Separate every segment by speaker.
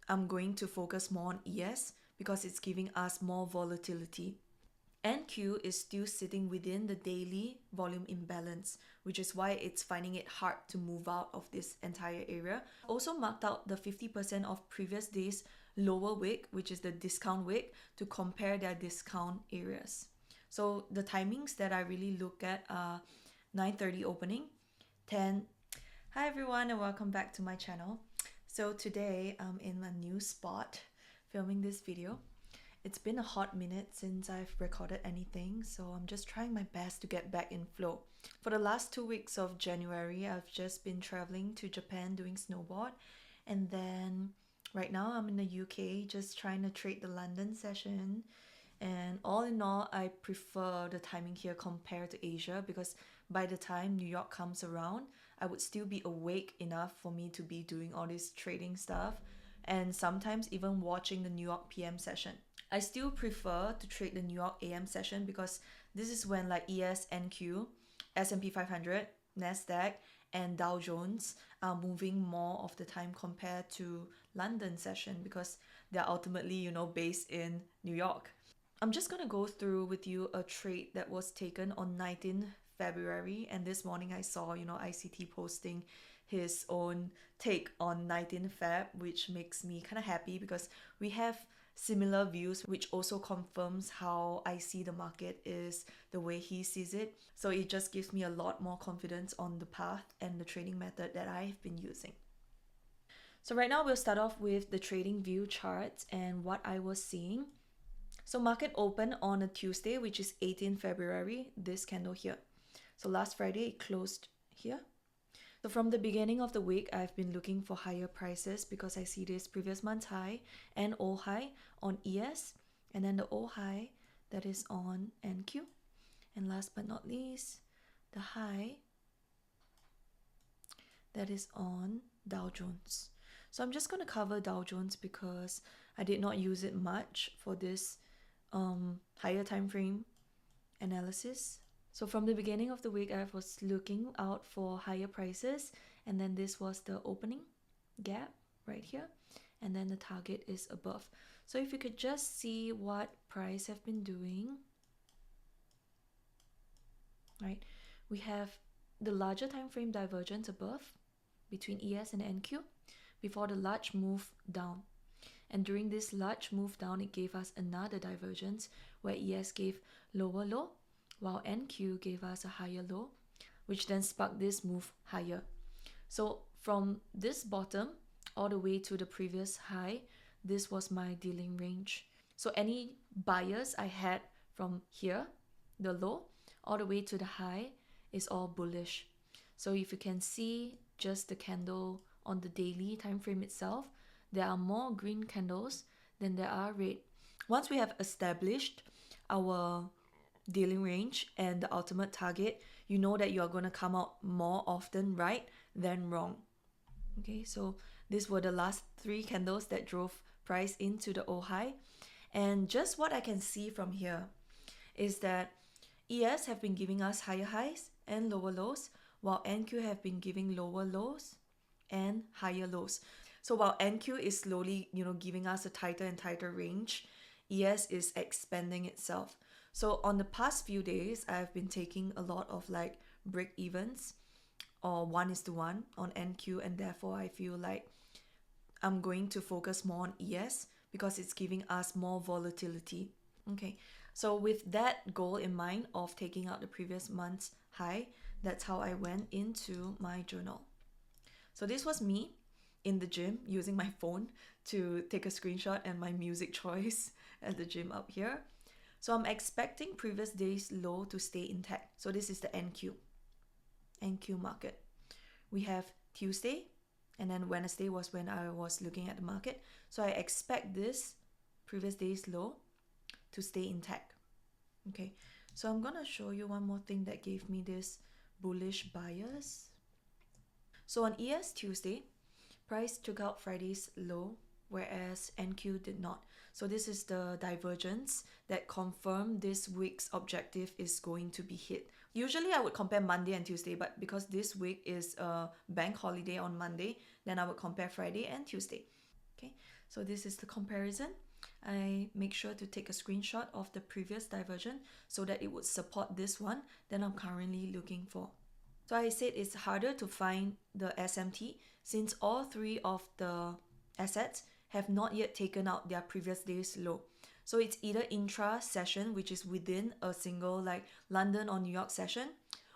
Speaker 1: I'm going to focus more on ES because it's giving us more volatility. NQ is still sitting within the daily volume imbalance, which is why it's finding it hard to move out of this entire area. Also marked out the 50% of previous days lower wick, which is the discount wick, to compare their discount areas. So the timings that I really look at are 9:30 opening, 10. Hi everyone and welcome back to my channel. So today I'm in a new spot filming this video. It's been a hot minute since I've recorded anything, so I'm just trying my best to get back in flow. For the last 2 weeks of January, I've just been traveling to Japan doing snowboard, and then right now I'm in the UK just trying to trade the London session. And all in all, I prefer the timing here compared to Asia because by the time New York comes around, I would still be awake enough for me to be doing all this trading stuff and sometimes even watching the New York PM session. I still prefer to trade the New York AM session because this is when like ES, NQ, S&P 500, Nasdaq, and Dow Jones are moving more of the time compared to London session because they're ultimately, based in New York. I'm just going to go through with you a trade that was taken on 19th February, and this morning I saw, ICT posting his own take on 19th Feb, which makes me kind of happy because we have similar views, which also confirms how I see the market is the way he sees it. So it just gives me a lot more confidence on the path and the trading method that I've been using. So right now we'll start off with the trading view charts and what I was seeing. So market opened on a Tuesday, which is 18th February, this candle here. So last Friday it closed here. So from the beginning of the week, I've been looking for higher prices because I see this previous month's high and all high on ES, and then the all high that is on NQ. And last but not least, the high that is on Dow Jones. So I'm just going to cover Dow Jones because I did not use it much for this higher time frame analysis. So from the beginning of the week, I was looking out for higher prices, and then this was the opening gap right here, and then the target is above. So if you could just see what price have been doing, right? We have the larger time frame divergence above between ES and NQ before the large move down. And during this large move down, it gave us another divergence where ES gave lower low while NQ gave us a higher low, which then sparked this move higher. So from this bottom all the way to the previous high, this was my dealing range. So any buyers I had from here, the low, all the way to the high is all bullish. So if you can see just the candle on the daily time frame itself, there are more green candles than there are red. Once we have established our dealing range and the ultimate target, you know that you are going to come out more often right than wrong. Okay, so these were the last 3 candles that drove price into the all high. And just what I can see from here is that ES have been giving us higher highs and lower lows, while NQ have been giving lower lows and higher lows. So while NQ is slowly, giving us a tighter and tighter range, ES is expanding itself. So on the past few days, I've been taking a lot of like break evens or 1:1 on NQ, and therefore I feel like I'm going to focus more on ES because it's giving us more volatility. Okay, so with that goal in mind of taking out the previous month's high, that's how I went into my journal. So this was me in the gym using my phone to take a screenshot and my music choice at the gym up here. So I'm expecting previous day's low to stay intact. So this is the NQ market. We have Tuesday, and then Wednesday was when I was looking at the market. So I expect this previous day's low to stay intact. Okay, so I'm gonna show you one more thing that gave me this bullish bias. So on ES Tuesday, price took out Friday's low, whereas NQ did not. So this is the divergence that confirmed this week's objective is going to be hit. Usually I would compare Monday and Tuesday, but because this week is a bank holiday on Monday, then I would compare Friday and Tuesday. Okay, So this is the comparison. I make sure to take a screenshot of the previous divergence so that it would support this one that I'm currently looking for. So I said it's harder to find the SMT since all three of the assets have not yet taken out their previous day's low. So it's either intra-session, which is within a single like London or New York session,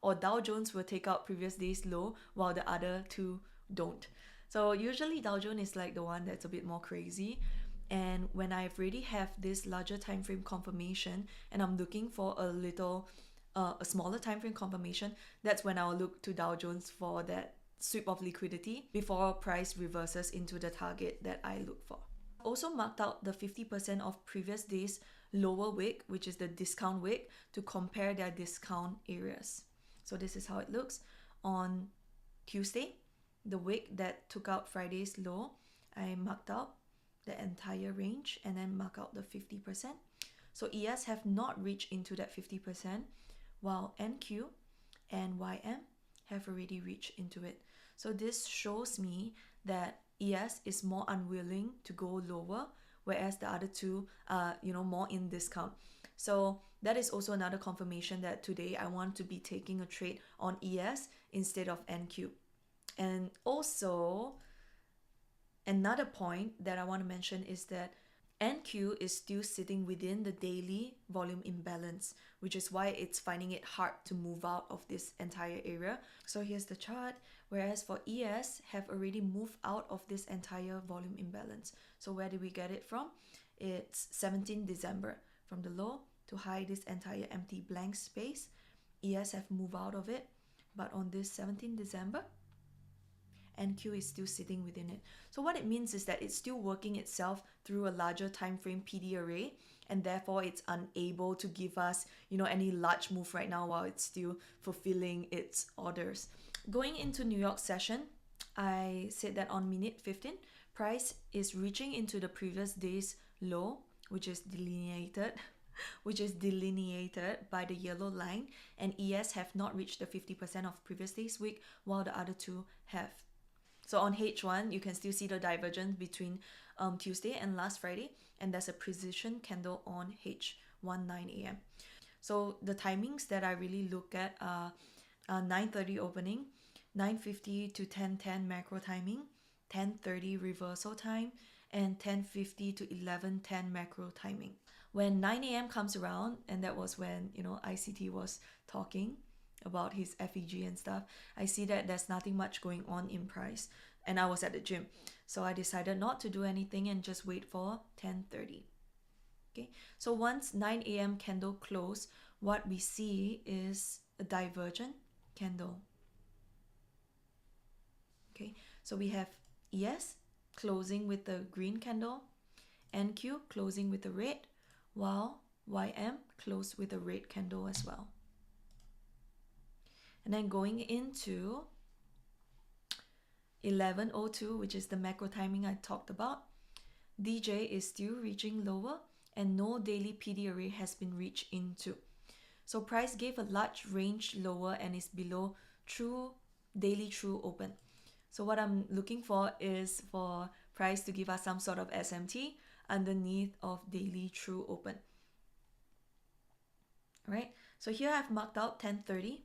Speaker 1: or Dow Jones will take out previous day's low while the other two don't. So usually Dow Jones is like the one that's a bit more crazy. And when I already have this larger time frame confirmation and I'm looking for a smaller time frame confirmation, that's when I'll look to Dow Jones for that sweep of liquidity before price reverses into the target that I look for. Also marked out the 50% of previous days lower wick, which is the discount wick, to compare their discount areas. So this is how it looks. On Tuesday, the wick that took out Friday's low, I marked out the entire range and then mark out the 50%. So ES have not reached into that 50%, while NQ and YM have already reached into it. So this shows me that ES is more unwilling to go lower, whereas the other two are, more in discount. So that is also another confirmation that today I want to be taking a trade on ES instead of NQ. And also, another point that I want to mention is that NQ is still sitting within the daily volume imbalance, which is why it's finding it hard to move out of this entire area. So here's the chart, whereas for ES have already moved out of this entire volume imbalance. So where did we get it from? It's 17 December. From the low to high, this entire empty blank space, ES have moved out of it. But on this 17 December, NQ is still sitting within it. So what it means is that it's still working itself through a larger time frame PD array, and therefore it's unable to give us, any large move right now while it's still fulfilling its orders. Going into New York session, I said that on minute 15, price is reaching into the previous day's low, which is delineated by the yellow line, and ES have not reached the 50% of previous day's wick, while the other two have. So on H1, you can still see the divergence between Tuesday and last Friday, and there's a precision candle on H1 9 a.m. So the timings that I really look at are 9:30 opening, 9:50 to 10:10 macro timing, 10:30 reversal time, and 10:50 to 11:10 macro timing. When 9 a.m. comes around, and that was when ICT was talking about his FEG and stuff, I see that there's nothing much going on in price, and I was at the gym, so I decided not to do anything and just wait for 10:30. Okay, so once 9 a.m. candle close, what we see is a divergent candle. Okay, so we have ES closing with the green candle, NQ closing with the red, while YM closed with a red candle as well. And then going into 11:02, which is the macro timing I talked about, DJ is still reaching lower and no daily PD array has been reached into. So price gave a large range lower and is below daily true open. So what I'm looking for is for price to give us some sort of SMT underneath of daily true open. Right? So here I've marked out 10:30.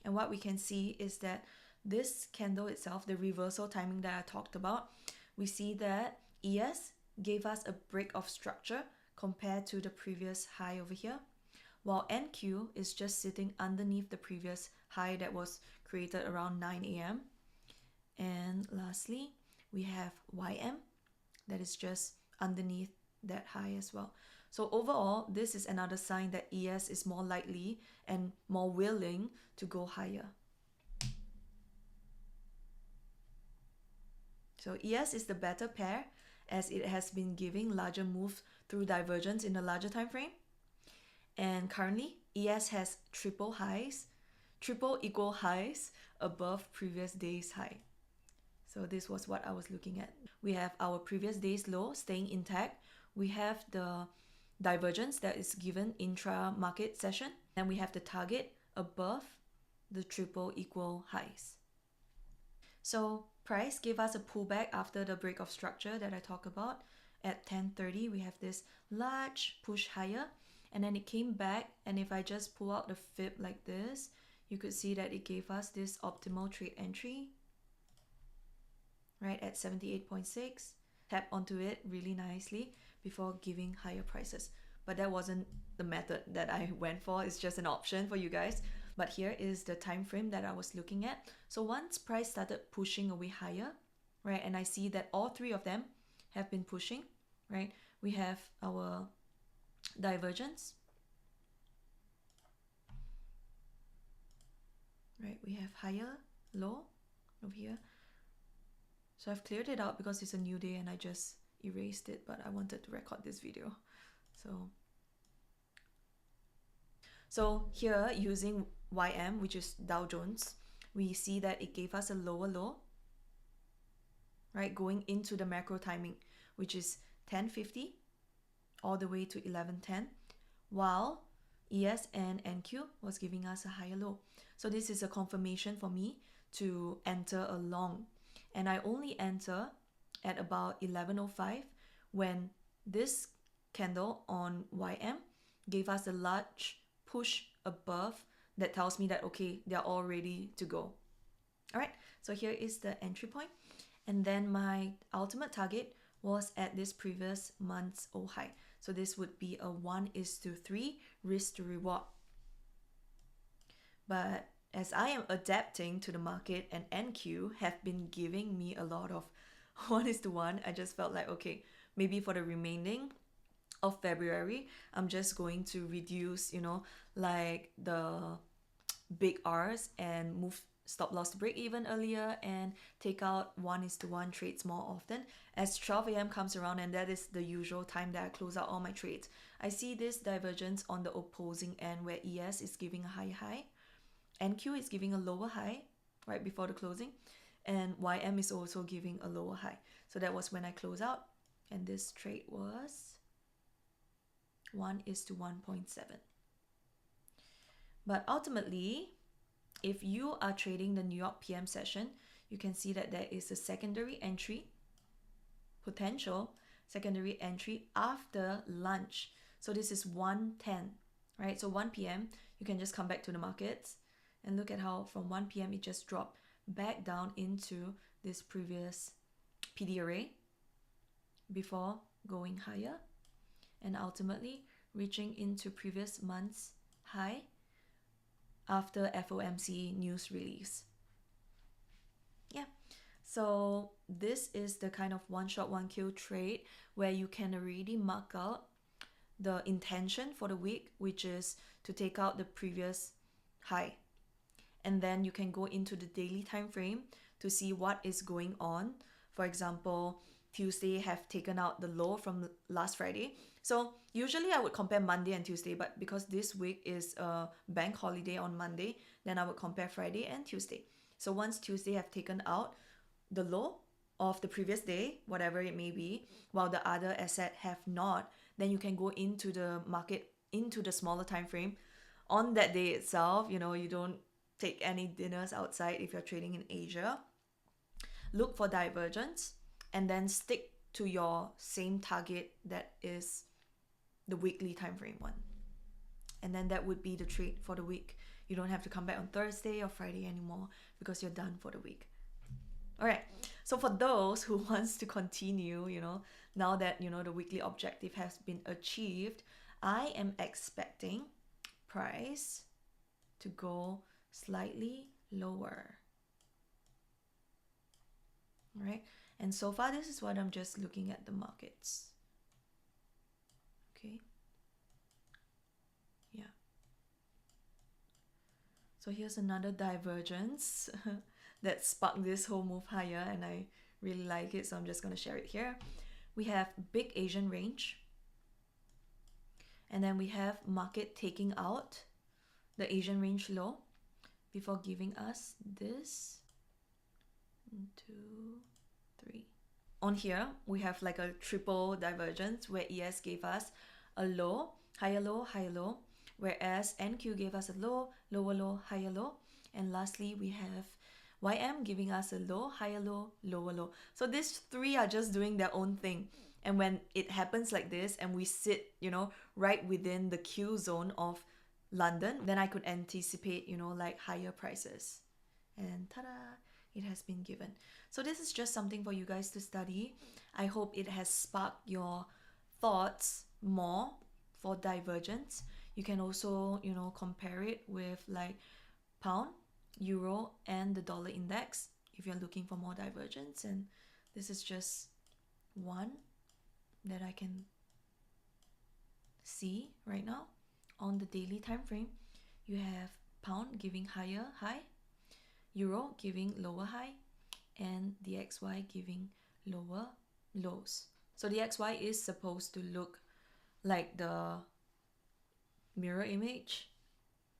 Speaker 1: And what we can see is that this candle itself, the reversal timing that I talked about, we see that ES gave us a break of structure compared to the previous high over here, while NQ is just sitting underneath the previous high that was created around 9 a.m. And lastly, we have YM that is just underneath that high as well. So overall, this is another sign that ES is more likely and more willing to go higher. So ES is the better pair as it has been giving larger moves through divergence in the larger time frame. And currently, ES has triple equal highs above previous day's high. So this was what I was looking at. We have our previous day's low staying intact. We have the divergence that is given intra-market session. And we have the target above the triple equal highs. So price gave us a pullback after the break of structure that I talked about. at 10:30, we have this large push higher, and then it came back, and if I just pull out the fib like this, you could see that it gave us this optimal trade entry, right, at 78.6, tap onto it really nicely before giving higher prices. But that wasn't the method that I went for. It's just an option for you guys. But here is the time frame that I was looking at. So once price started pushing away higher, right, and I see that all three of them have been pushing, right, we have our divergence, right, we have higher low over here. So I've cleared it out because it's a new day and I just erased it, but I wanted to record this video. So here, using YM, which is Dow Jones, we see that it gave us a lower low, right, going into the macro timing, which is 10:50 all the way to 11:10, while ES and NQ was giving us a higher low. So this is a confirmation for me to enter a long, and I only enter at about 11:05 when this candle on YM gave us a large push above that tells me that, okay, they're all ready to go. All right, so here is the entry point, and then my ultimate target was at this previous month's O high. So this would be a 1:3 risk to reward. But as I am adapting to the market and NQ have been giving me a lot of 1:1, I just felt like, okay, maybe for the remaining of February, I'm just going to reduce, like the big R's and move stop loss to break even earlier and take out 1:1 trades more often as 12 a.m. comes around, and that is the usual time that I close out all my trades. I see this divergence on the opposing end where ES is giving a high high, NQ is giving a lower high right before the closing, and YM is also giving a lower high. So that was when I close out, and this trade was 1:1.7. But ultimately, if you are trading the New York PM session, you can see that there is a secondary entry, potential secondary entry after lunch. So this is 1:10, right? So 1 p.m., you can just come back to the markets and look at how from 1 p.m. it just dropped back down into this previous PD array before going higher and ultimately reaching into previous month's high after FOMC news release. Yeah, so this is the kind of one shot, one kill trade where you can already mark out the intention for the week, which is to take out the previous high. And then you can go into the daily time frame to see what is going on. For example, Tuesday have taken out the low from last Friday. So usually I would compare Monday and Tuesday, but because this week is a bank holiday on Monday, then I would compare Friday and Tuesday. So once Tuesday have taken out the low of the previous day, whatever it may be, while the other asset have not, then you can go into the market, into the smaller time frame. On that day itself, you don't take any dinners outside if you're trading in Asia. Look for divergence and then stick to your same target that is the weekly time frame one. And then that would be the trade for the week. You don't have to come back on Thursday or Friday anymore because you're done for the week. All right. So for those who wants to continue, now that, the weekly objective has been achieved, I am expecting price to go slightly lower. All right. And so far, this is what I'm just looking at the markets. Okay. Yeah. So here's another divergence that sparked this whole move higher, and I really like it, so I'm just going to share it here. We have big Asian range, and then we have market taking out the Asian range low before giving us this 1, 2, 3. On here, we have like a triple divergence where ES gave us a low, higher low, whereas NQ gave us a low, lower low, higher low. And lastly, we have YM giving us a low, higher low, lower low. So these three are just doing their own thing. And when it happens like this and we sit, you know, right within the Q zone of London, then I could anticipate, you know, like higher prices. And ta-da, it has been given. So this is just something for you guys to study. I hope it has sparked your thoughts more for divergence. You can also, you know, compare it with like pound, euro, and the dollar index if you're looking for more divergence. And this is just one that I can see right now. On the daily time frame, you have pound giving higher high, euro giving lower high, and the DXY giving lower lows. So the DXY is supposed to look like the mirror image,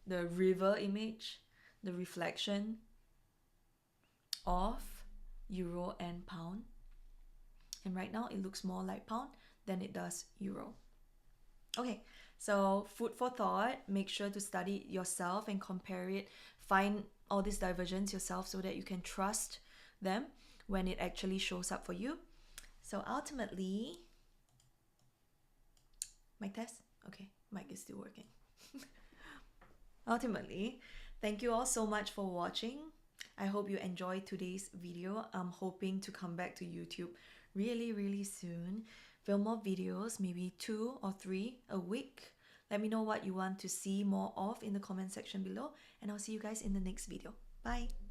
Speaker 1: the river image, the reflection of euro and pound. And right now it looks more like pound than it does euro. Okay, so food for thought. Make sure to study it yourself and compare it. Find all this divergence yourself so that you can trust them when it actually shows up for you. So ultimately, mic test? Okay, mic is still working. Ultimately, thank you all so much for watching. I hope you enjoyed today's video. I'm hoping to come back to YouTube really soon. Film more videos, maybe 2 or 3 a week. Let me know what you want to see more of in the comment section below, and I'll see you guys in the next video. Bye!